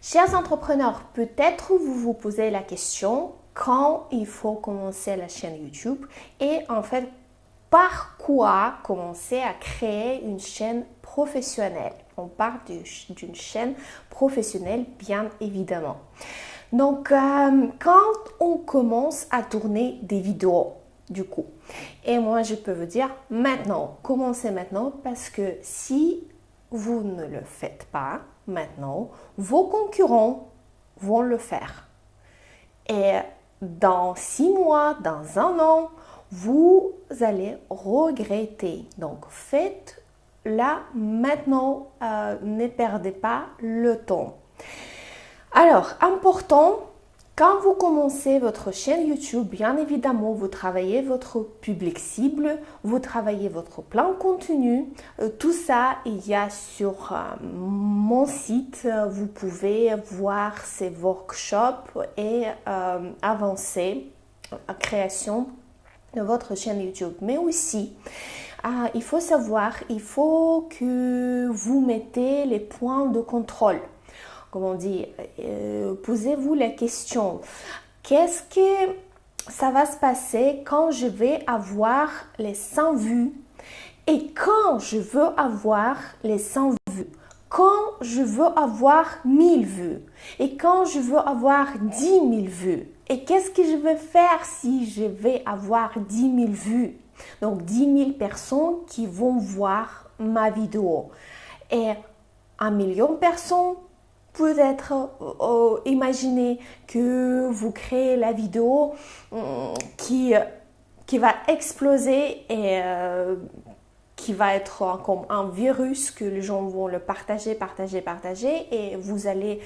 Chers entrepreneurs, peut-être vous vous posez la question quand il faut commencer la chaîne YouTube et en fait par quoi commencer à créer une chaîne professionnelle. On parle d'une chaîne professionnelle bien évidemment. Donc quand on commence à tourner des vidéos du coup, et moi je peux vous dire maintenant, commencez maintenant parce que si vous ne le faites pas maintenant, vos concurrents vont le faire. Et dans 6 mois, dans 1 an, vous allez regretter. Donc faites-la maintenant, ne perdez pas le temps. Alors, important, quand vous commencez votre chaîne YouTube, bien évidemment, vous travaillez votre public cible, vous travaillez votre plan contenu. Tout ça, il y a sur mon site. Vous pouvez voir ces workshops et avancer à création de votre chaîne YouTube. Mais aussi, il faut savoir, il faut que vous mettez les points de contrôle. Comme on dit, posez-vous la question, qu'est-ce que ça va se passer quand je vais avoir les 100 vues et quand je veux avoir les 100 vues, quand je veux avoir 1000 vues et quand je veux avoir 10 000 vues et qu'est-ce que je vais faire si je vais avoir 10 000 vues, donc 10 000 personnes qui vont voir ma vidéo et 1 million de personnes. Peut-être imaginez que vous créez la vidéo qui va exploser et qui va être comme un virus que les gens vont le partager et vous allez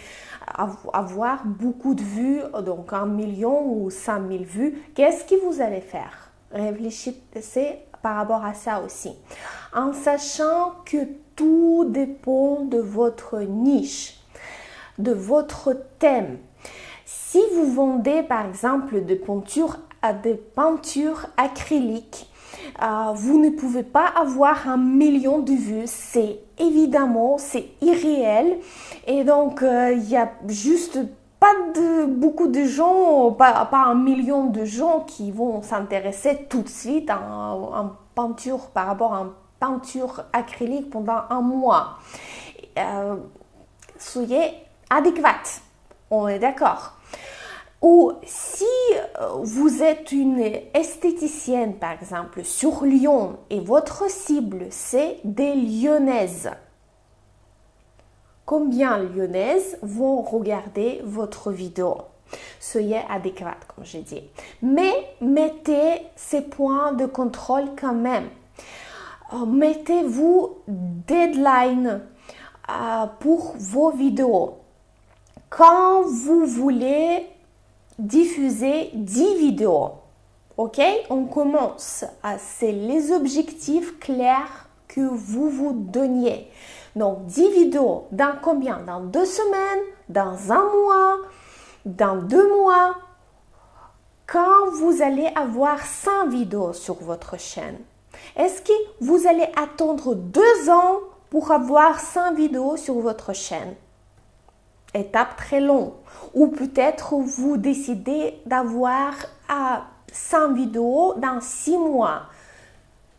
avoir beaucoup de vues, donc 1 million ou 100 000 vues. Qu'est-ce que vous allez faire? Réfléchissez par rapport à ça aussi. En sachant que tout dépend de votre niche, de votre thème. Si vous vendez par exemple des peintures acryliques, vous ne pouvez pas avoir 1 million de vues. C'est évidemment, c'est irréel. Et donc, il y a juste pas beaucoup de gens, pas 1 million de gens qui vont s'intéresser tout de suite à peinture par rapport à une peinture acrylique pendant 1 mois. Soyez adéquate, on est d'accord. Ou si vous êtes une esthéticienne par exemple sur Lyon et votre cible c'est des Lyonnaises, combien de Lyonnaises vont regarder votre vidéo? Soyez adéquate comme j'ai dit, mais mettez ces points de contrôle quand même. Mettez-vous deadline pour vos vidéos. Quand vous voulez diffuser 10 vidéos, ok, on commence. C'est les objectifs clairs que vous vous donniez. Donc 10 vidéos, dans combien? Dans 2 semaines, dans 1 mois, dans 2 mois. Quand vous allez avoir 100 vidéos sur votre chaîne, est-ce que vous allez attendre 2 ans pour avoir 100 vidéos sur votre chaîne? Étape très longue. Ou peut-être vous décidez d'avoir 100 vidéos dans 6 mois.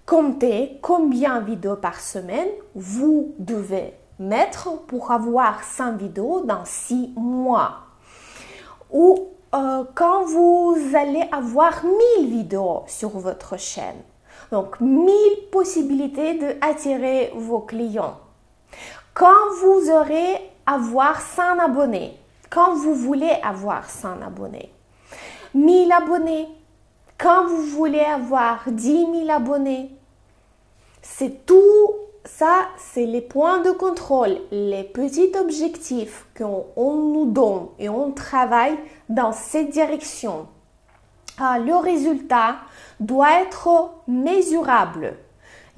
Comptez combien de vidéos par semaine vous devez mettre pour avoir 100 vidéos dans 6 mois. Ou quand vous allez avoir 1000 vidéos sur votre chaîne. Donc 1000 possibilités d'attirer vos clients. Quand vous aurez avoir 100 abonnés, quand vous voulez avoir 100 abonnés, 1000 abonnés, quand vous voulez avoir 10 000 abonnés, c'est tout ça, c'est les points de contrôle, les petits objectifs qu'on nous donne et on travaille dans cette direction. Le résultat doit être mesurable.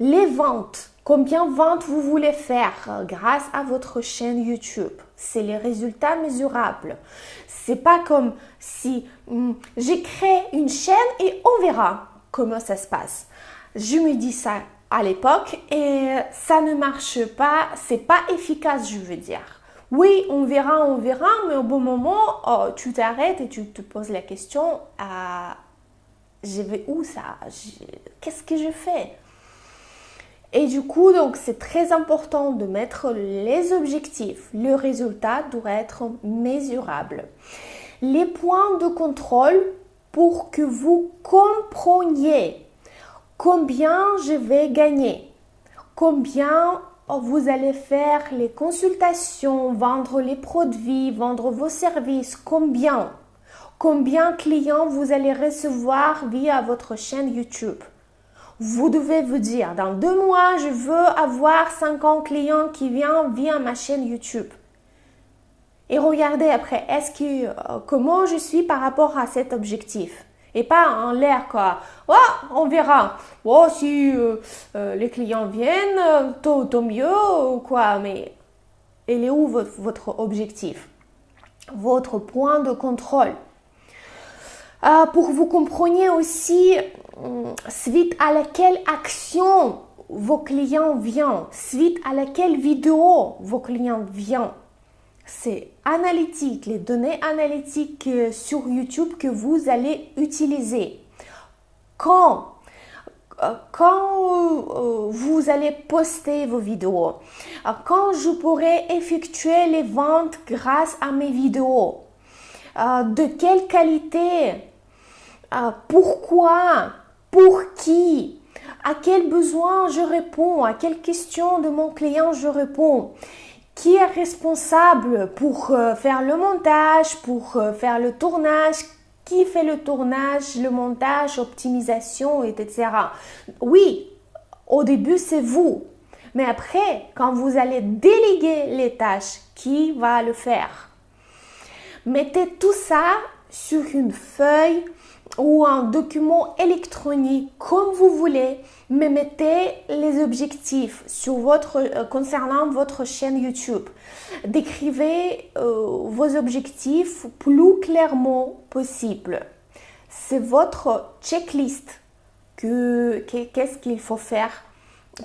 Les ventes, combien de ventes vous voulez faire grâce à votre chaîne YouTube, c'est les résultats mesurables. C'est pas comme si j'ai créé une chaîne et on verra comment ça se passe. Je me dis ça à l'époque et ça ne marche pas, c'est pas efficace, je veux dire. Oui, on verra, mais au bon moment, tu t'arrêtes et tu te poses la question, je vais où ça? Qu'est-ce que je fais? Et du coup, donc, c'est très important de mettre les objectifs. Le résultat doit être mesurable. Les points de contrôle pour que vous compreniez combien je vais gagner, combien vous allez faire les consultations, vendre les produits, vendre vos services, combien clients vous allez recevoir via votre chaîne YouTube. Vous devez vous dire, dans 2 mois, je veux avoir 50 clients qui viennent via ma chaîne YouTube. Et regardez après, comment je suis par rapport à cet objectif. Et pas en l'air quoi. Ouais, on verra. Oh, si les clients viennent, tant mieux quoi. Mais il est où votre objectif? Votre point de contrôle. Pour que vous compreniez aussi suite à laquelle action vos clients viennent, suite à laquelle vidéo vos clients viennent. C'est analytique, les données analytiques sur YouTube que vous allez utiliser. Quand vous allez poster vos vidéos, quand je pourrai effectuer les ventes grâce à mes vidéos, de quelle qualité, pourquoi, pour qui, à quel besoin je réponds, à quelle question de mon client je réponds. Qui est responsable pour faire le montage, pour faire le tournage? Qui fait le tournage, le montage, optimisation, etc. Oui, au début, c'est vous. Mais après, quand vous allez déléguer les tâches, qui va le faire? Mettez tout ça sur une feuille ou un document électronique comme vous voulez, mais mettez les objectifs concernant votre chaîne YouTube. Décrivez vos objectifs plus clairement possible. C'est votre checklist. Qu'est-ce qu'il faut faire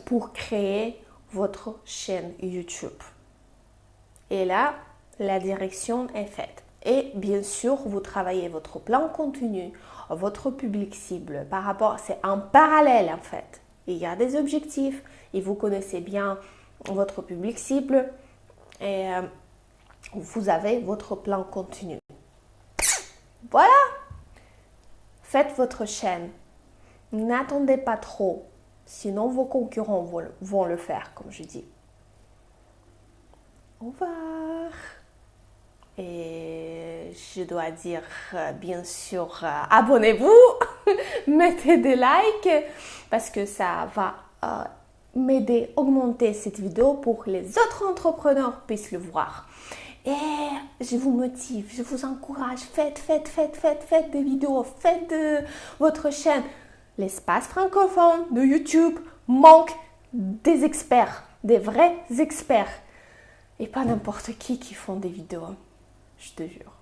pour créer votre chaîne YouTube. Et là, la direction est faite. Et bien sûr, vous travaillez votre plan continu, votre public cible par rapport, c'est en parallèle en fait. Il y a des objectifs et vous connaissez bien votre public cible et vous avez votre plan continu. Voilà, faites votre chaîne. N'attendez pas trop, sinon vos concurrents vont le faire, comme je dis. Au revoir. Et je dois dire, bien sûr, abonnez-vous, mettez des likes parce que ça va m'aider à augmenter cette vidéo pour que les autres entrepreneurs puissent le voir. Et je vous motive, je vous encourage, faites des vidéos, faites de votre chaîne. L'espace francophone de YouTube manque des experts, des vrais experts et pas n'importe qui font des vidéos. Je te jure.